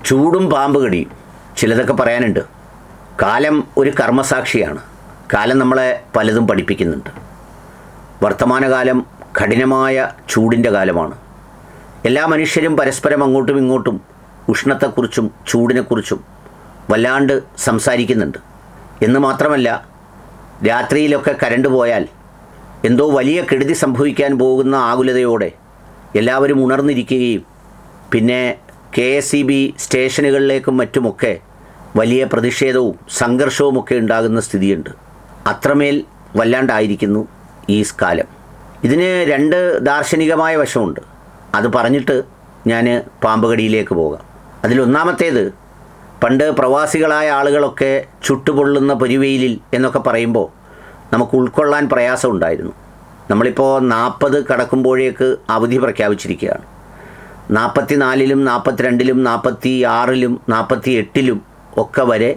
ചൂടും പാമ്പ് കടിയും ചിലതൊക്കെ പറയാനുണ്ട്. കാലം ഒരു കർമ്മസാക്ഷിയാണ്. കാലം നമ്മളെ പലതും പഠിപ്പിക്കുന്നുണ്ട്. വർത്തമാനകാലം കഠിനമായ ചൂടിൻ്റെ കാലമാണ്. എല്ലാ മനുഷ്യരും പരസ്പരം അങ്ങോട്ടും ഇങ്ങോട്ടും ഉഷ്ണത്തെക്കുറിച്ചും ചൂടിനെക്കുറിച്ചും വല്ലാണ്ട് സംസാരിക്കുന്നുണ്ട്. എന്ന് മാത്രമല്ല, രാത്രിയിലൊക്കെ കരണ്ട് പോയാൽ എന്തോ വലിയ കെടുതി സംഭവിക്കാൻ പോകുന്ന ആകുലതയോടെ എല്ലാവരും ഉണർന്നിരിക്കുകയും പിന്നെ KSEB സ്റ്റേഷനുകളിലേക്കും മറ്റുമൊക്കെ വലിയ പ്രതിഷേധവും സംഘർഷവുമൊക്കെ ഉണ്ടാകുന്ന സ്ഥിതിയുണ്ട്. അത്രമേൽ വല്ലാണ്ടായിരിക്കുന്നു ഈ കാലം. ഇതിന് രണ്ട് ദാർശനികമായ വശമുണ്ട്. അത് പറഞ്ഞിട്ട് ഞാൻ പാമ്പ് കടിയിലേക്ക് പോകാം. അതിലൊന്നാമത്തേത്, പണ്ട് പ്രവാസികളായ ആളുകളൊക്കെ ചുട്ടുപൊള്ളുന്ന പൊരിവെയിലിൽ എന്നൊക്കെ പറയുമ്പോൾ നമുക്ക് ഉൾക്കൊള്ളാൻ പ്രയാസമുണ്ടായിരുന്നു. നമ്മളിപ്പോൾ 40 കടക്കുമ്പോഴേക്ക് അവധി പ്രഖ്യാപിച്ചിരിക്കുകയാണ്. 44-ലും 42-ലും 46-ലും 48-ലും ഒക്കെ വരെ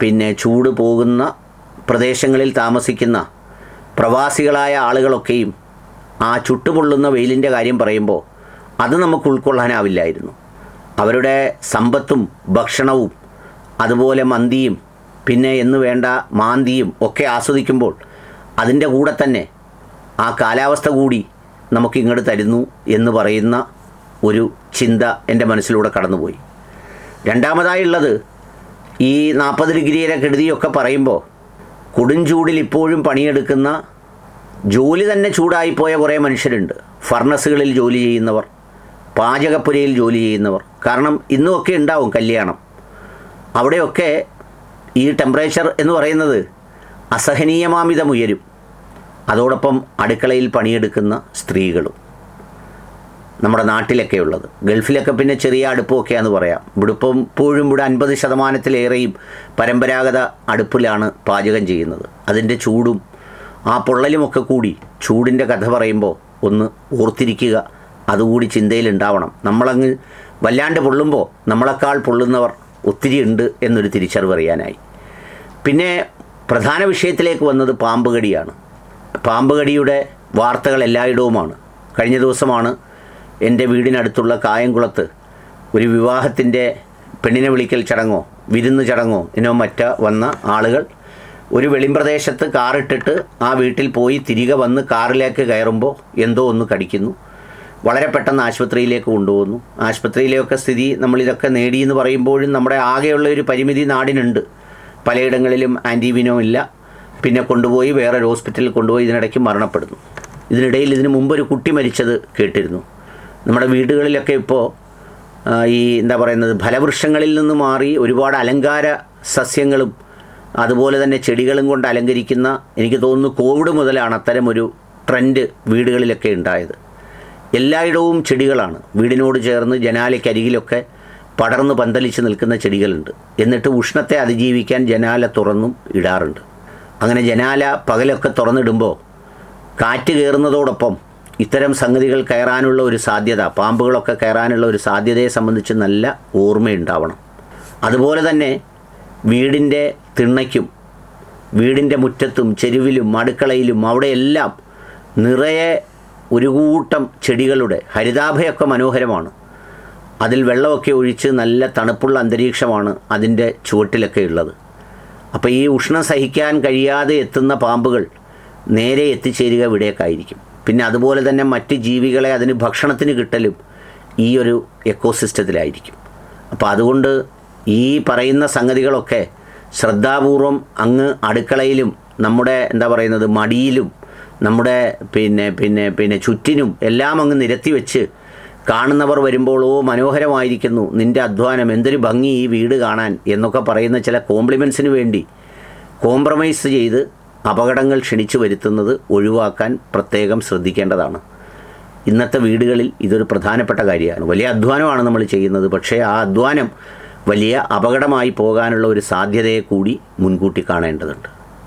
പിന്നെ ചൂട് പോകുന്ന പ്രദേശങ്ങളിൽ താമസിക്കുന്ന പ്രവാസികളായ ആളുകളൊക്കെയും ആ ചുട്ടുപൊള്ളുന്ന വെയിലിൻ്റെ കാര്യം പറയുമ്പോൾ അത് നമുക്ക് ഉൾക്കൊള്ളാനാവില്ലായിരുന്നു. അവരുടെ സമ്പത്തും ഭക്ഷണവും അതുപോലെ മന്തിയും പിന്നെ എന്ന് വേണ്ട മാന്തിയും ഒക്കെ ആസ്വദിക്കുമ്പോൾ അതിൻ്റെ കൂടെ തന്നെ ആ കാലാവസ്ഥ കൂടി നമുക്ക് ഇങ്ങോട്ട് തരുന്നു എന്ന് പറയുന്ന ഒരു ചിന്ത എൻ്റെ മനസ്സിലൂടെ കടന്നുപോയി. രണ്ടാമതായുള്ളത്, ഈ 40 ഡിഗ്രിയുടെ കെടുതിയൊക്കെ പറയുമ്പോൾ കൊടുംചൂടിൽ ഇപ്പോഴും പണിയെടുക്കുന്ന, ജോലി തന്നെ ചൂടായിപ്പോയ കുറേ മനുഷ്യരുണ്ട്. ഫർണസുകളിൽ ജോലി ചെയ്യുന്നവർ, പാചകപ്പുരയിൽ ജോലി ചെയ്യുന്നവർ. കാരണം ഇന്നുമൊക്കെ ഉണ്ടാവും കല്യാണം. അവിടെയൊക്കെ ഈ ടെമ്പറേച്ചർ എന്ന് പറയുന്നത് അസഹനീയമാമിതം ഉയരും. അതോടൊപ്പം അടുക്കളയിൽ പണിയെടുക്കുന്ന സ്ത്രീകളും നമ്മുടെ നാട്ടിലൊക്കെ ഉള്ളത്. ഗൾഫിലൊക്കെ പിന്നെ ചെറിയ അടുപ്പമൊക്കെയാണെന്ന് പറയാം. ഇവിടെ ഇപ്പോഴും 50%-ലേറെയും പരമ്പരാഗത അടുപ്പിലാണ് പാചകം ചെയ്യുന്നത്. അതിൻ്റെ ചൂടും ആ പൊള്ളലുമൊക്കെ കൂടി ചൂടിൻ്റെ കഥ പറയുമ്പോൾ ഒന്ന് ഓർത്തിരിക്കുക. അതുകൂടി ചിന്തയിലുണ്ടാവണം. നമ്മളങ്ങ് വല്ലാണ്ട് പൊള്ളുമ്പോൾ നമ്മളെക്കാൾ പൊള്ളുന്നവർ ഒത്തിരി ഉണ്ട് എന്നൊരു തിരിച്ചറിവ് അറിയാനായി. പിന്നെ പ്രധാന വിഷയത്തിലേക്ക് വന്നത് പാമ്പ് കടിയാണ്. പാമ്പ് കടിയുടെ വാർത്തകൾ എല്ലായിടവുമാണ്. കഴിഞ്ഞ ദിവസമാണ് എൻ്റെ വീടിനടുത്തുള്ള കായംകുളത്ത് ഒരു വിവാഹത്തിൻ്റെ പെണ്ണിനെ വിളിക്കൽ ചടങ്ങോ വിരുന്ന് ചടങ്ങോ എന്നോ മറ്റോ വന്ന ആളുകൾ ഒരു വെളിമ്പ്രദേശത്ത് കാറിട്ടിട്ട് ആ വീട്ടിൽ പോയി തിരികെ വന്ന് കാറിലേക്ക് കയറുമ്പോൾ എന്തോ ഒന്ന് കടിക്കുന്നു. വളരെ പെട്ടെന്ന് ആശുപത്രിയിലേക്ക് കൊണ്ടുപോകുന്നു. ആശുപത്രിയിലെയൊക്കെ സ്ഥിതി നമ്മളിതൊക്കെ നേടിയെന്ന് പറയുമ്പോഴും നമ്മുടെ ആകെയുള്ള ഒരു പരിമിതി നാടിനുണ്ട്. പലയിടങ്ങളിലും ആൻറ്റിവീനോ ഇല്ല. പിന്നെ കൊണ്ടുപോയി വേറൊരു ഹോസ്പിറ്റലിൽ കൊണ്ടുപോയി ഇതിനിടയ്ക്ക് മരണപ്പെടുന്നു. ഇതിനിടയിൽ ഇതിനു മുമ്പൊരു കുട്ടി മരിച്ചത് കേട്ടിരുന്നു. നമ്മുടെ വീടുകളിലൊക്കെ ഇപ്പോൾ ഈ എന്താ പറയുന്നത്, ഫലവൃക്ഷങ്ങളിൽ നിന്ന് മാറി ഒരുപാട് അലങ്കാര സസ്യങ്ങളും അതുപോലെ തന്നെ ചെടികളും കൊണ്ട് അലങ്കരിക്കുന്ന, എനിക്ക് തോന്നുന്നു കോവിഡ് മുതലാണ് അത്തരമൊരു ട്രെൻഡ് വീടുകളിലൊക്കെ ഉണ്ടായത്. എല്ലായിടവും ചെടികളാണ്. വീടിനോട് ചേർന്ന് ജനാലയ്ക്കരികിലൊക്കെ പടർന്ന് പന്തലിച്ച് നിൽക്കുന്ന ചെടികളുണ്ട്. എന്നിട്ട് ഉഷ്ണത്തെ അതിജീവിക്കാൻ ജനാല തുറന്നും ഇടാറുണ്ട്. അങ്ങനെ ജനാല പകലൊക്കെ തുറന്നിടുമ്പോൾ കാറ്റ് കയറുന്നതോടൊപ്പം ഇത്തരം സംഗതികൾ കയറാനുള്ള ഒരു സാധ്യത, പാമ്പുകളൊക്കെ കയറാനുള്ള ഒരു സാധ്യതയെ സംബന്ധിച്ച് നല്ല ഓർമ്മയുണ്ടാവണം. അതുപോലെ തന്നെ വീടിൻ്റെ തിണ്ണയ്ക്കും വീടിൻ്റെ മുറ്റത്തും ചെരുവിലും അടുക്കളയിലും അവിടെയെല്ലാം നിറയെ ഒരു കൂട്ടം ചെടികളുടെ ഹരിതാഭയൊക്കെ മനോഹരമാണ്. അതിൽ വെള്ളമൊക്കെ ഒഴിച്ച് നല്ല തണുപ്പുള്ള അന്തരീക്ഷമാണ് അതിൻ്റെ ചുവട്ടിലൊക്കെ ഉള്ളത്. അപ്പോൾ ഈ ഉഷ്ണം സഹിക്കാൻ കഴിയാതെ എത്തുന്ന പാമ്പുകൾ നേരെ എത്തിച്ചേരുക ഇവിടേക്കായിരിക്കും. പിന്നെ അതുപോലെ തന്നെ മറ്റ് ജീവികളെ അതിന് ഭക്ഷണത്തിന് കിട്ടലും ഈ ഒരു എക്കോസിസ്റ്റത്തിലായിരിക്കും. അപ്പോൾ അതുകൊണ്ട് ഈ പറയുന്ന സംഗതികളൊക്കെ ശ്രദ്ധാപൂർവം അങ്ങ് അടുക്കളയിലും നമ്മുടെ എന്താ പറയുന്നത് മടിയിലും നമ്മുടെ പിന്നെ ചുറ്റിനും എല്ലാം അങ്ങ് നിരത്തി വെച്ച് കാണുന്നവർ വരുമ്പോൾ ഓ മനോഹരമായിരിക്കുന്നു, നിൻ്റെ അധ്വാനം, എന്തൊരു ഭംഗി ഈ വീട് കാണാൻ എന്നൊക്കെ പറയുന്ന ചില കോംപ്ലിമെൻസിന് വേണ്ടി കോംപ്രമൈസ് ചെയ്ത് അപകടങ്ങൾ ക്ഷണിച്ചു വരുത്തുന്നത് ഒഴിവാക്കാൻ പ്രത്യേകം ശ്രദ്ധിക്കേണ്ടതാണ്. ഇന്നത്തെ വീടുകളിൽ ഇതൊരു പ്രധാനപ്പെട്ട കാര്യമാണ്. വലിയ അധ്വാനമാണ് നമ്മൾ ചെയ്യുന്നത്. പക്ഷേ ആ അധ്വാനം വലിയ അപകടമായി പോകാനുള്ള ഒരു സാധ്യതയെ കൂടി മുൻകൂട്ടി കാണേണ്ടതുണ്ട്.